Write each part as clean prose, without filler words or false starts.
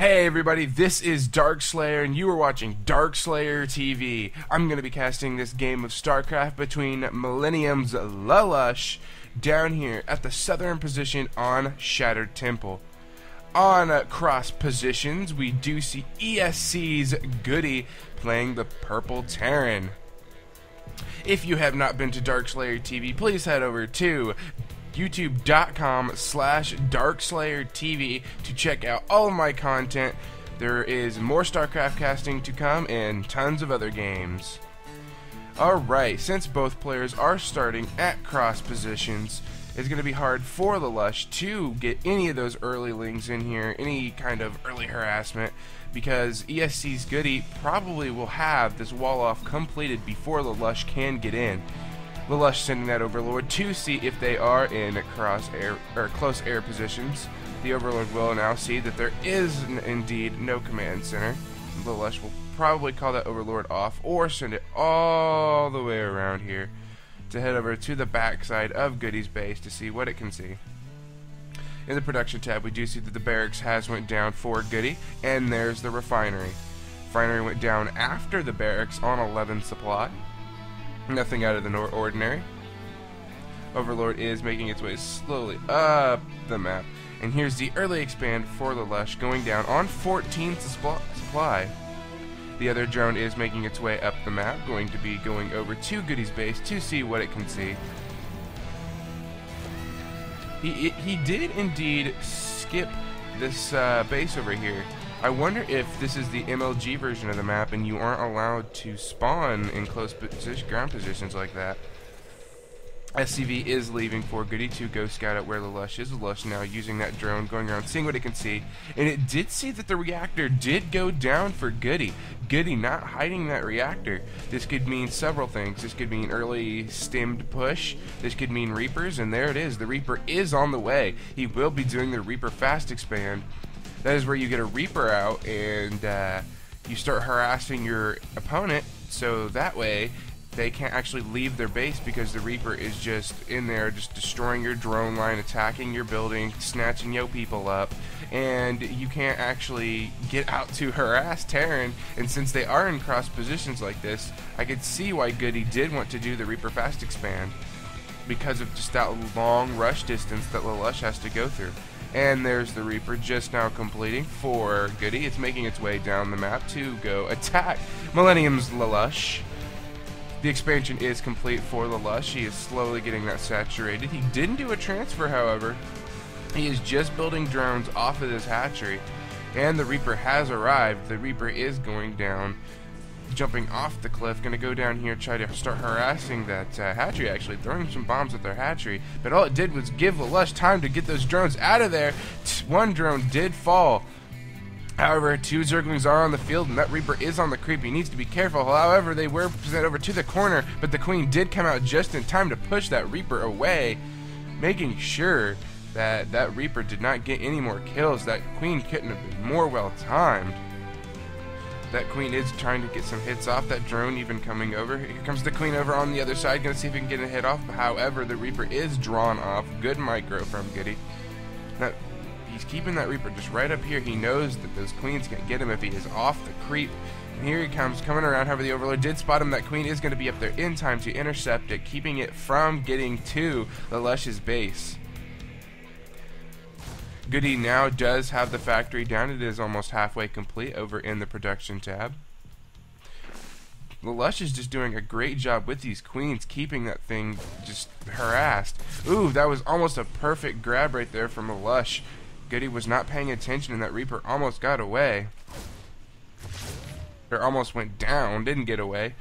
Hey everybody, this is Darkslayer and you are watching Darkslayer TV. I'm going to be casting this game of StarCraft between Millennium's Lalush down here at the southern position on Shattered Temple. On cross positions, we do see ESC's GoOdy playing the Purple Terran. If you have not been to Darkslayer TV, please head over to youtube.com/DarkSlayerTV to check out all of my content. There is more StarCraft casting to come and tons of other games. Alright, since both players are starting at cross positions, it's going to be hard for Lalush to get any of those early lings in here, any kind of early harassment, because ESC's GoOdy probably will have this wall off completed before Lalush can get in. Lalush sending that Overlord to see if they are in close air positions. The Overlord will now see that there is indeed no command center. Lalush will probably call that Overlord off or send it all the way around here to head over to the backside of GoOdy's base to see what it can see. In the production tab, we do see that the barracks has went down for GoOdy, and there's the refinery. Refinery went down after the barracks on 11 supply. Nothing out of the ordinary. Overlord is making its way slowly up the map. And here's the early expand for Lalush going down on 14 supply. The other drone is making its way up the map, going to be going over to GoOdy's base to see what it can see. He did indeed skip this base over here. I wonder if this is the MLG version of the map and you aren't allowed to spawn in close ground positions like that. SCV is leaving for GoOdy to go scout out where Lalush is. Lalush now using that drone, going around, seeing what it can see. And it did see that the reactor did go down for GoOdy. GoOdy not hiding that reactor. This could mean several things. This could mean early stemmed push. This could mean Reapers, and there it is. The Reaper is on the way. He will be doing the Reaper fast expand. That is where you get a Reaper out and you start harassing your opponent, so that way they can't actually leave their base because the Reaper is just in there just destroying your drone line, attacking your building, snatching your people up, and you can't actually get out to harass Terran. And since they are in cross positions like this, I could see why GoOdy did want to do the Reaper fast expand, because of just that long rush distance that Lalush has to go through. And there's the Reaper just now completing for GoOdy. It's making its way down the map to go attack Millennium's Lalush. The expansion is complete for Lalush. He is slowly getting that saturated. He didn't do a transfer, however. He is just building drones off of this hatchery. And the Reaper has arrived. The Reaper is going down, jumping off the cliff, gonna go down here, try to start harassing that hatchery, actually throwing some bombs at their hatchery, but all it did was give Lalush time to get those drones out of there. One drone did fall. However, two Zerglings are on the field, and that Reaper is on the creep. He needs to be careful. However, they were sent over to the corner, but the Queen did come out just in time to push that Reaper away, making sure that that Reaper did not get any more kills. That Queen couldn't have been more well timed. That Queen is trying to get some hits off. That drone even coming over. Here comes the Queen over on the other side. Gonna see if he can get a hit off. However, the Reaper is drawn off. Good micro from GoOdy. Now, he's keeping that Reaper just right up here. He knows that those Queens can't get him if he is off the creep. And here he comes, coming around. However, the Overlord did spot him. That Queen is going to be up there in time to intercept it, keeping it from getting to Lalush's base. GoOdy now does have the factory down. It is almost halfway complete over in the production tab. Lalush is just doing a great job with these Queens, keeping that thing just harassed. Ooh, that was almost a perfect grab right there from Lalush. GoOdy was not paying attention, and that Reaper almost got away. Or almost went down, didn't get away.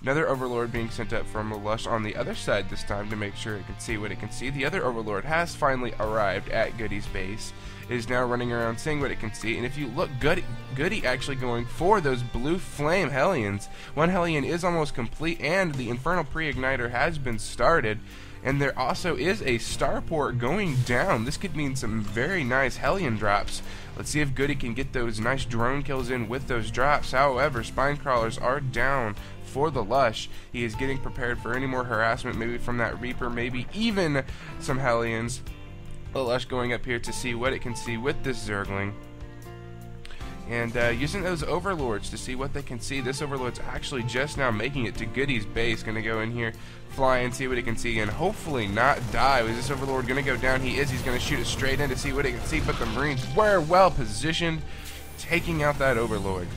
Another Overlord being sent up from Lalush on the other side this time to make sure it can see what it can see. The other Overlord has finally arrived at GoOdy's base. It is now running around seeing what it can see. And if you look, GoOdy actually going for those blue flame Hellions. One Hellion is almost complete, and the Infernal Pre-Igniter has been started. And there also is a starport going down. This could mean some very nice Hellion drops. Let's see if GoOdy can get those nice drone kills in with those drops. However, Spine Crawlers are down for the Lush. He is getting prepared for any more harassment, maybe from that Reaper, maybe even some Hellions. Lalush going up here to see what it can see with this Zergling. And using those Overlords to see what they can see. This Overlord's actually just now making it to GoOdy's base. Going to go in here, fly and see what it can see, and hopefully not die. Is this Overlord going to go down? He is. He's going to shoot it straight in to see what it can see, but the Marines were well positioned, taking out that Overlord.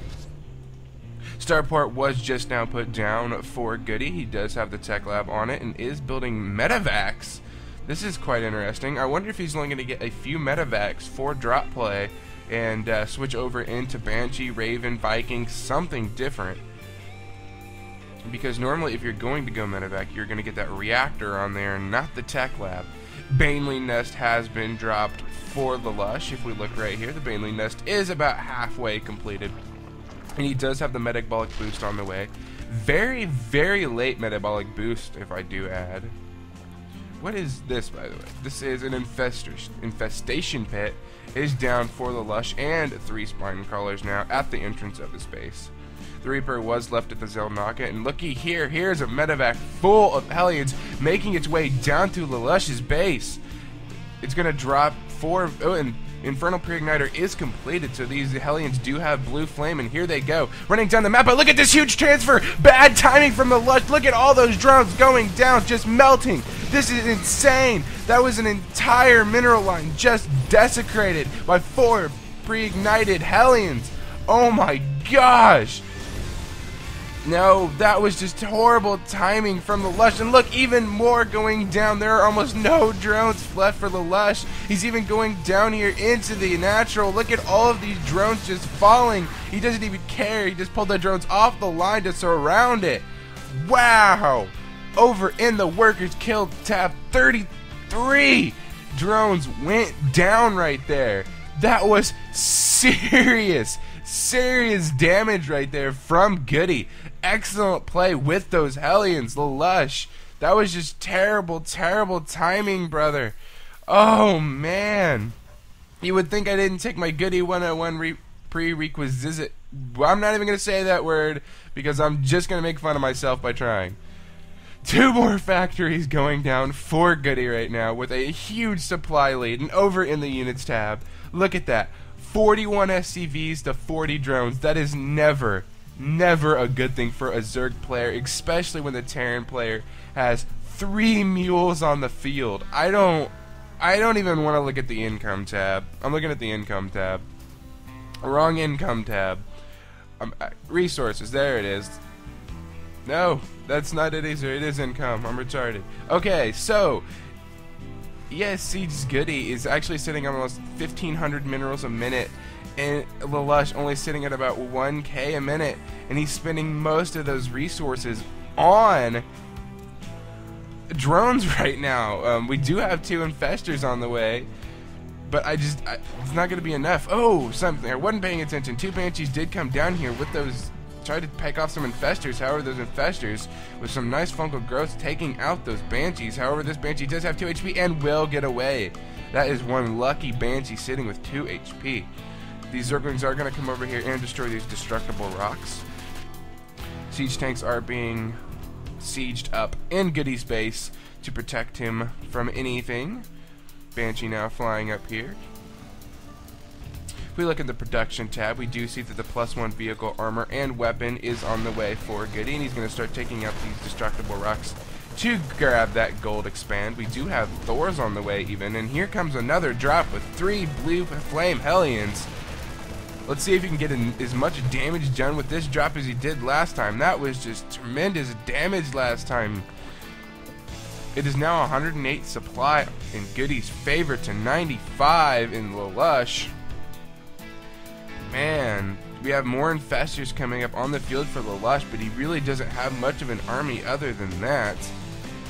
Starport was just now put down for GoOdy. He does have the tech lab on it and is building medevacs. This is quite interesting. I wonder if he's only going to get a few medevacs for drop play and switch over into Banshee, Raven, Viking, something different. Because normally if you're going to go medevac, you're going to get that reactor on there and not the tech lab. Baneling Nest has been dropped for Lalush. If we look right here, the Baneling Nest is about halfway completed. And he does have the metabolic boost on the way. Very, very late metabolic boost, if I do add. What is this, by the way? This is an infestation pit. It is down for Lalush and 3 spine crawlers now at the entrance of his base. The Reaper was left at the Zelnaka, and looky here, here's a medevac full of Hellions making its way down to Lalush's base. It's going to drop 4, and Infernal Pre-Igniter is completed, so these Hellions do have blue flame, and here they go, running down the map. But look at this huge transfer! Bad timing from Lalush. Look at all those drones going down, just melting. This is insane. That was an entire mineral line just desecrated by 4 pre-ignited Hellions. Oh my gosh! No, that was just horrible timing from Lalush. And look, even more going down. There are almost no drones left for Lalush. He's even going down here into the natural. Look at all of these drones just falling. He doesn't even care. He just pulled the drones off the line to surround it. Wow! Over in the Workers Killed tab, 33 drones went down right there. That was serious damage right there from GoOdy. Excellent play with those Hellions, Lalush. That was just terrible timing, brother. Oh, man. You would think I didn't take my GoOdy 101 prerequisite. I'm not even going to say that word because I'm just going to make fun of myself by trying. 2 more factories going down for GoOdy right now with a huge supply lead. And over in the units tab, look at that. 41 SCVs to 40 drones. That is never a good thing for a Zerg player, especially when the Terran player has 3 mules on the field. I don't even want to look at the income tab. I'm looking at the income tab. Wrong income tab. Resources, there it is. No, that's not it either. It is income. I'm retarded. Okay, so yes, Siege's GoOdy is actually sitting on almost 1,500 minerals a minute, and Lalush only sitting at about 1k a minute, and he's spending most of those resources on drones right now. We do have 2 infestors on the way, but it's not going to be enough. Oh, something. I wasn't paying attention. 2 Banshees did come down here with those, tried to pick off some infestors. However, those infestors with some nice fungal growths taking out those Banshees. However, this Banshee does have 2 HP and will get away. That is one lucky Banshee sitting with 2 HP. These Zerglings are going to come over here and destroy these destructible rocks. Siege tanks are being sieged up in GoOdy's base to protect him from anything. Banshee now flying up here. If we look at the production tab, we do see that the +1 vehicle armor and weapon is on the way for GoOdy, and he's going to start taking out these destructible rocks to grab that gold expand. We do have Thors on the way even, and here comes another drop with 3 blue flame Hellions. Let's see if he can get as much damage done with this drop as he did last time. That was just tremendous damage last time. It is now 108 supply in GoOdy's favor to 95 in Lalush. Man, we have more infestors coming up on the field for Lalush, but he really doesn't have much of an army other than that.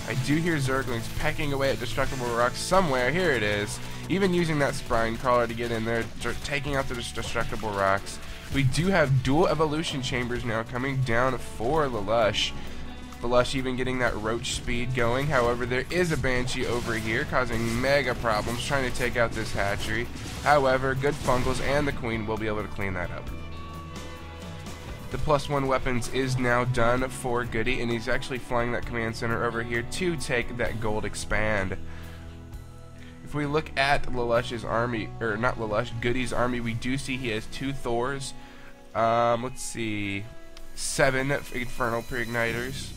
I do hear Zerglings pecking away at destructible rocks somewhere. Here it is. Even using that spine crawler to get in there, taking out the destructible rocks. We do have dual evolution chambers now coming down for Lalush. Lalush even getting that roach speed going. However, there is a Banshee over here causing mega problems trying to take out this hatchery. However, good fungals and the queen will be able to clean that up. The +1 weapons is now done for GoOdy, and he's actually flying that command center over here to take that gold expand. If we look at Lalush's army, or not Lalush, GoOdy's army, we do see he has 2 Thors. Let's see, 7 Infernal Pre-Igniters,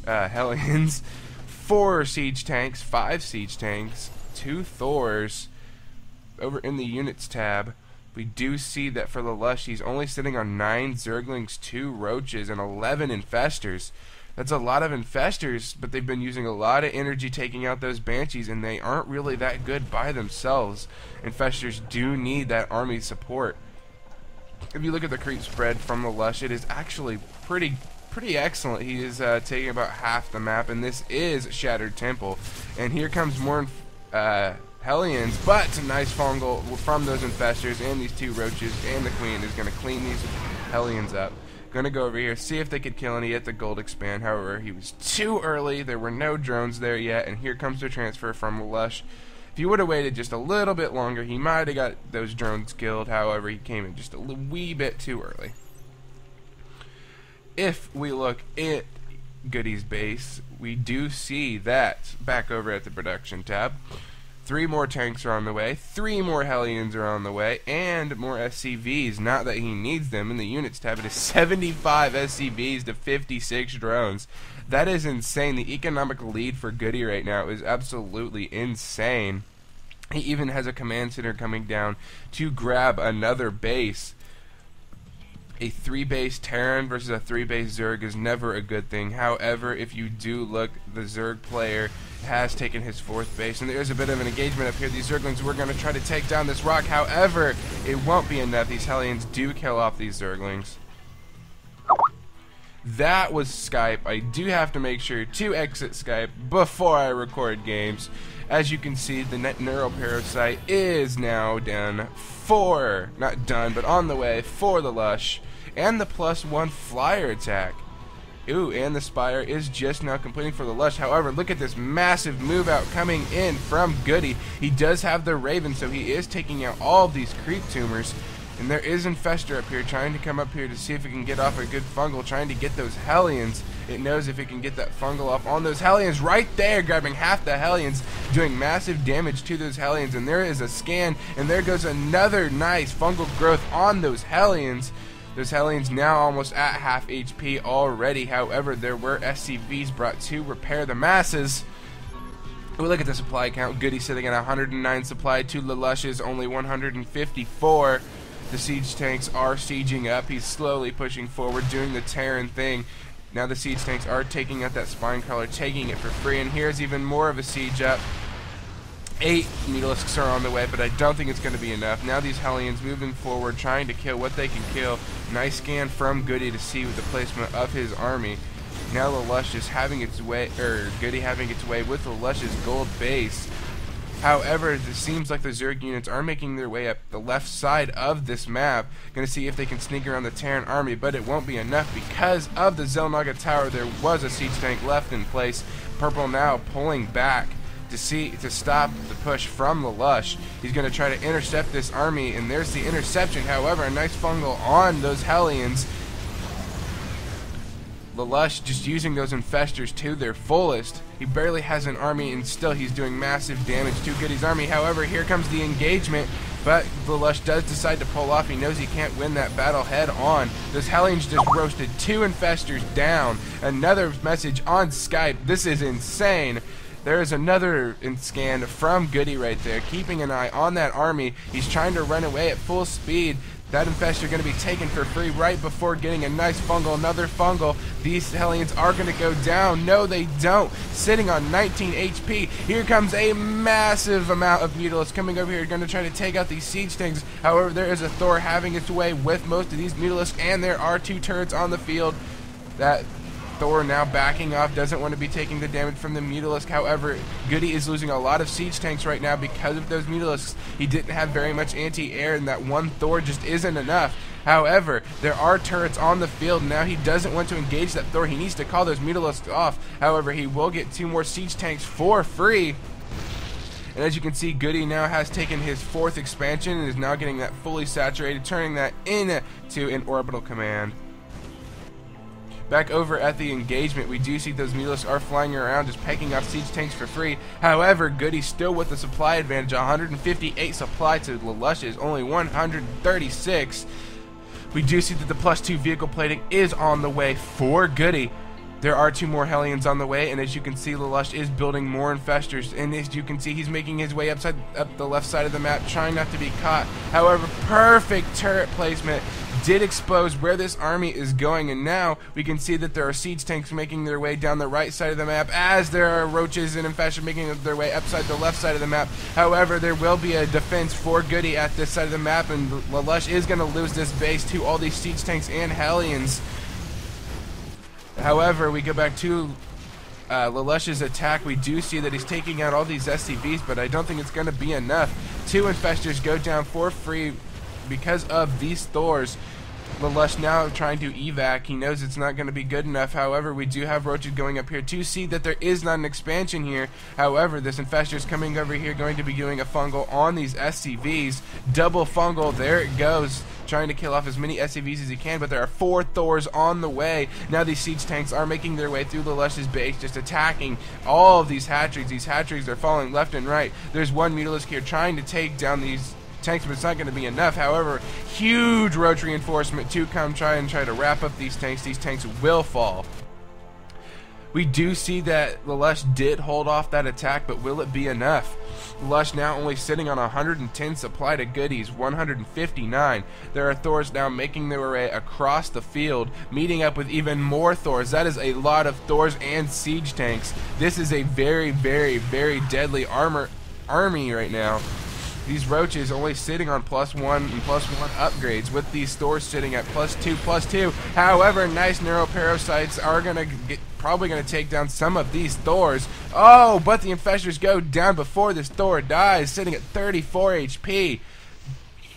Hellions, 4 Siege Tanks, 5 Siege Tanks, 2 Thors. Over in the Units tab, we do see that for Lalush, he's only sitting on 9 Zerglings, 2 Roaches, and 11 Infestors. That's a lot of Infestors, but they've been using a lot of energy taking out those Banshees, and they aren't really that good by themselves. Infestors do need that army support. If you look at the creep spread from Lalush, it is actually pretty excellent. He is taking about half the map, and this is Shattered Temple. And here comes more Hellions, but a nice fungal from those Infestors and these 2 Roaches, and the Queen is going to clean these Hellions up. Going to go over here, see if they could kill any at the gold expand. However, he was too early. There were no drones there yet, and here comes the transfer from Lalush. If he would have waited just a little bit longer, he might have got those drones killed. However, he came in just a wee bit too early. If we look at GoOdy's base, we do see that back over at the production tab. 3 more tanks are on the way, 3 more Hellions are on the way, and more SCVs. Not that he needs them. In the Units tab, it is 75 SCVs to 56 drones. That is insane. The economic lead for GoOdy right now is absolutely insane. He even has a command center coming down to grab another base. A 3-base Terran versus a 3-base Zerg is never a good thing. However, if you do look, the Zerg player has taken his 4th base, and there is a bit of an engagement up here. These Zerglings were going to try to take down this rock. However, it won't be enough. These Hellions do kill off these Zerglings. That was Skype. I do have to make sure to exit Skype before I record games. As you can see, the net neural parasite is now done for, not done, but on the way for the Lush, and the +1 flyer attack. Ooh, and the Spire is just now completing for the Lush. However, look at this massive move out coming in from GoOdy. He does have the Raven, so he is taking out all of these creep tumors. And there is Infestor up here trying to come up here to see if it can get off a good fungal, trying to get those Hellions. It knows if it can get that fungal off on those Hellions right there, grabbing half the Hellions, doing massive damage to those Hellions. And there is a scan, and there goes another nice fungal growth on those Hellions. Those Hellions now almost at half HP already. However, there were SCVs brought to repair the masses. We look at the supply count. GoOdy sitting at 109 supply to Lalush's only 154. The siege tanks are sieging up. He's slowly pushing forward, doing the Terran thing. Now the siege tanks are taking out that spine crawler, taking it for free. And here's even more of a siege up. 8 Mutalisks are on the way, but I don't think it's going to be enough. Now these Hellions moving forward, trying to kill what they can kill. Nice scan from GoOdy to see the placement of his army. Now Lalush is having its way, GoOdy having its way with Lalush's gold base. However, it seems like the Zerg units are making their way up the left side of this map. Going to see if they can sneak around the Terran army, but it won't be enough because of the Zelnaga Tower. There was a siege tank left in place. Purple now pulling back to stop the push from Lalush. He's going to try to intercept this army, and there's the interception. However, a nice fungal on those Hellions. Lalush just using those Infestors to their fullest. He barely has an army, and still he's doing massive damage to GoOdy's army. However, here comes the engagement, but Lalush does decide to pull off. He knows he can't win that battle head on. Those Hellions just roasted 2 Infestors down. Another message on Skype. This is insane. There is another scan from GoOdy right there, keeping an eye on that army. He's trying to run away at full speed. That Infestor going to be taken for free right before getting a nice fungal, another fungal. These Hellions are going to go down. No, they don't. Sitting on 19 HP. Here comes a massive amount of Mutalisks coming over here, going to try to take out these siege tanks. However, there is a Thor having its way with most of these Mutalisks, and there are 2 turrets on the field. That Thor now backing off, doesn't want to be taking the damage from the Mutalisk. However, GoOdy is losing a lot of siege tanks right now because of those Mutalisks. He didn't have very much anti-air, and that one Thor just isn't enough. However, there are turrets on the field. Now he doesn't want to engage that Thor. He needs to call those Mutalisks off. However, he will get 2 more siege tanks for free. And as you can see, GoOdy now has taken his 4th expansion and is now getting that fully saturated, turning that into an orbital command. Back over at the engagement, we do see those Mulas are flying around just pecking off siege tanks for free. However, GoOdy still with the supply advantage, 158 supply to Lalush's only 136. We do see that the +2 vehicle plating is on the way for GoOdy. There are 2 more Hellions on the way, and as you can see, Lalush is building more infestors, and as you can see, he's making his way up the left side of the map, trying not to be caught. However, perfect turret placement did expose where this army is going, and now we can see that there are siege tanks making their way down the right side of the map, as there are roaches and infestors making their way upside the left side of the map. However, there will be a defense for GoOdy at this side of the map, and Lalush is going to lose this base to all these siege tanks and Hellions. However, we go back to Lalush's attack. We do see that he's taking out all these SCVs, but I don't think it's going to be enough. 2 infestors go down for free because of these Thors. Lalush now trying to evac. He knows it's not going to be good enough. However, we do have roaches going up here to see that there is not an expansion here. However, this infestor is coming over here, going to be doing a fungal on these SCVs. Double fungal. There it goes. Trying to kill off as many SCVs as he can, but there are 4 Thors on the way. Now these siege tanks are making their way through Lalush's base, just attacking all of these hatcheries. These hatcheries are falling left and right. There's one Mutalisk here trying to take down these tanks, but it's not going to be enough. However, huge roach reinforcement to come try to wrap up these tanks. These tanks will fall. We do see that Lalush did hold off that attack, but will it be enough? Lalush now only sitting on 110 supply to GoOdy's 159. There are Thors now making their way across the field, meeting up with even more Thors. That is a lot of Thors and siege tanks. This is a very, very, very deadly army right now. These roaches only sitting on +1 and +1 upgrades, with these Thors sitting at +2/+2. However, nice neuroparasites are probably gonna take down some of these Thors. Oh, but the infestors go down before this Thor dies, sitting at 34 HP.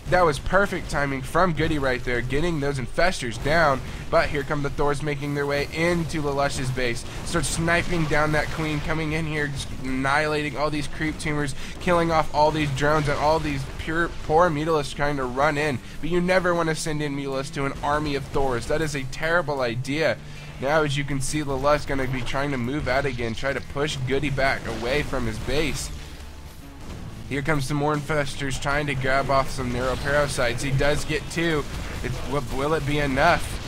That was perfect timing from GoOdy right there, getting those infestors down. But here come the Thors making their way into Lalush's base. Start sniping down that queen, coming in here, just annihilating all these creep tumors, killing off all these drones and all these poor Mutalisks trying to run in. But you never want to send in Mutalisks to an army of Thors. That is a terrible idea. Now, as you can see, Lalush going to be trying to move out again, try to push GoOdy back away from his base. Here comes some more infestors trying to grab off some neuroparasites. He does get 2. Will it be enough?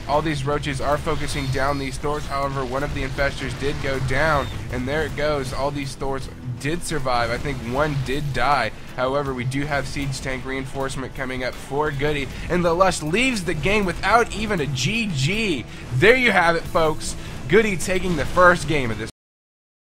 All these roaches are focusing down these Thors. However, one of the infestors did go down, and there it goes. All these Thors did survive. I think 1 did die. However, we do have siege tank reinforcement coming up for GoOdy, and Lalush leaves the game without even a GG. There you have it, folks. GoOdy taking the first game of this